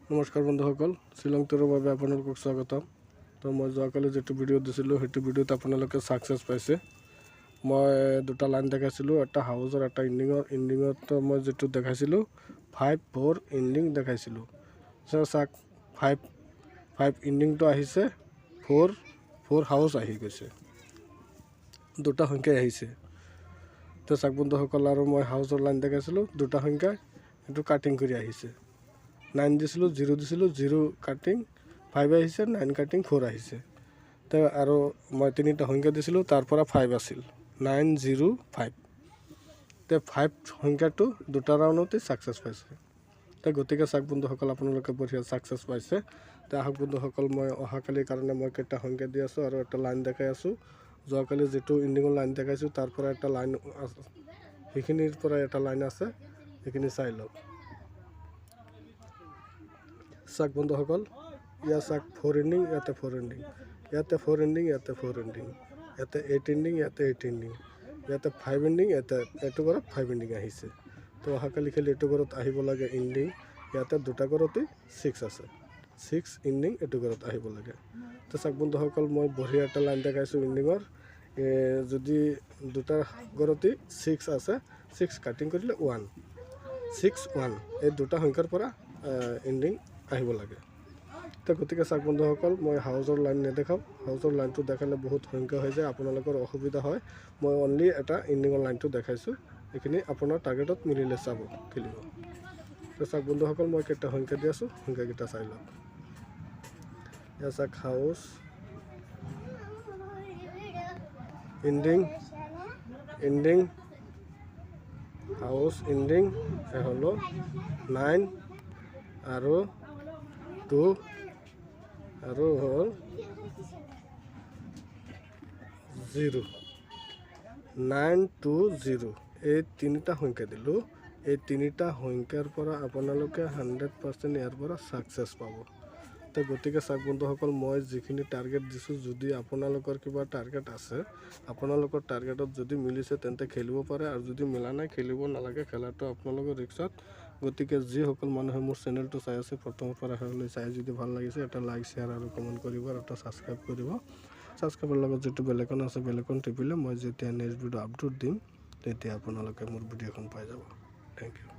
নমস্কাৰ বন্ধুসকল, শ্বিলং টুৰৰ বাবে আপোনালোকক স্বাগতম। তো মই যোৱাকালি যিটো ভিডিঅ' দিছিলোঁ সেইটো ভিডিঅ'ত আপোনালোকে ছাকচেছ পাইছে। মই দুটা লাইন দেখাইছিলোঁ, এটা হাউচৰ এটা ইণ্ডিঙত মই যিটো দেখাইছিলোঁ 5-4 ইণ্ডিং দেখাইছিলোঁ। চাওক 5 ইণ্ডিংটো আহিছে, 4 হাউচ আহি গৈছে, দুটা সংখ্যাই আহিছে। তো চাওক বন্ধুসকল, আৰু মই হাউচৰ লাইন দেখাইছিলোঁ দুটা সংখ্যা, এইটো কাটিং কৰি আহিছে। 9 দিছিলোঁ, 0 দিছিলোঁ, 0 কাটিং 5 আহিছে, 9 কাটিং 4 আহিছে। তো আৰু মই তিনিটা সংখ্যা দিছিলোঁ, তাৰ পৰা 5 আছিল, 9, 0, 5। তো 5 সংখ্যাটো দুটা ৰাউণ্ডতে ছাকচেছ পাইছে। তো গতিকে চাওক বন্ধুসকল, আপোনালোকে বঢ়িয়া ছাকচেছ পাইছে। তো আহক বন্ধুসকল, মই অহাকালিৰ কাৰণে মই কেইটা সংখ্যা দি আছোঁ আৰু এটা লাইন দেখাই আছোঁ। যোৱাকালি যিটো ইণ্ডিঙৰ লাইন দেখাইছোঁ তাৰ পৰা এটা লাইন, সেইখিনিৰ পৰা এটা লাইন আছে, সেইখিনি চাই লওক। চাওক বন্ধুসকল, ইয়াত চাওক 4 ইণ্ডিং, ইয়াতে 4 ইণ্ডিং, ইয়াতে 4 ইণ্ডিং, ইয়াতে 4 ইণ্ডিং, ইয়াতে 8 ইণ্ডিং, ইয়াতে 8 ইণ্ডিং, ইয়াতে 5 ইণ্ডিং, ইয়াতে এইটো ঘৰত 5 ইণ্ডিং আহিছে। তো অহাকালি খালি এইটো ঘৰত আহিব লাগে ইণ্ডিং, ইয়াতে দুটা ঘৰতেই 6 আছে, 6 ইণ্ডিং এইটো ঘৰত আহিব লাগে। তো চাওক বন্ধুসকল, মই বঢ়িয়া এটা লাইন দেখাইছোঁ ইণ্ডিঙৰ। যদি দুটা ঘৰতেই 6 আছে, 6 কাটিং কৰিলে 1, 6, 1 এই দুটা সংখ্যাৰ পৰা ইণ্ডিং আহিব লাগে। তো গতিকে চাওক বন্ধুসকল, মই হাউচৰ লাইন নেদেখাওঁ, হাউচৰ লাইনটো দেখালে বহুত সংখ্যা হৈ যায়, আপোনালোকৰ অসুবিধা হয়। মই অনলি এটা ইণ্ডিঙৰ লাইনটো দেখাইছোঁ, এইখিনি আপোনাৰ টাৰ্গেটত মিলিলে চাব খেলিব। তো চাওক বন্ধুসকল, মই কেইটা সংখ্যা দি আছোঁ, সংখ্যাকেইটা চাই লওক। ইয়াত চাওক হাউচ, ইণ্ডিং, ইণ্ডিং, হাউচ, ইণ্ডিং, এ হলো 9 আৰু 2 আৰু হ'ল 0, 9, 2, 0 এই তিনিটা সংখ্যা দিলোঁ। এই তিনিটা সংখ্যাৰ পৰা আপোনালোকে 100% ইয়াৰ পৰা ছাকচেছ পাব। তো গতিকে চাওক বন্ধুসকল, মই যিখিনি টাৰ্গেট দিছোঁ, যদি আপোনালোকৰ কিবা টাৰ্গেট আছে, আপোনালোকৰ টাৰ্গেটত যদি মিলিছে তেন্তে খেলিব পাৰে, আৰু যদি মিলা নাই খেলিব নালাগে, খেলাটো আপোনালোকৰ ৰিক্সত। গতিকে যিসকল মানুহে মোৰ চেনেলটো চাই আছে, প্ৰথমৰ পৰা শেষলৈ চাই, যদি ভাল লাগিছে এটা লাইক, শ্বেয়াৰ আৰু কমেণ্ট কৰিব, আৰু এটা ছাবস্ক্ৰাইব কৰিব। ছাবস্ক্ৰাইবৰ লগত যিটো বেলেকন আছে, বেলেকন টিপিলে মই যেতিয়া নেক্সট ভিডিঅ' আপলোড দিম, তেতিয়া আপোনালোকে মোৰ ভিডিঅ'খন পাই যাব। Thank U.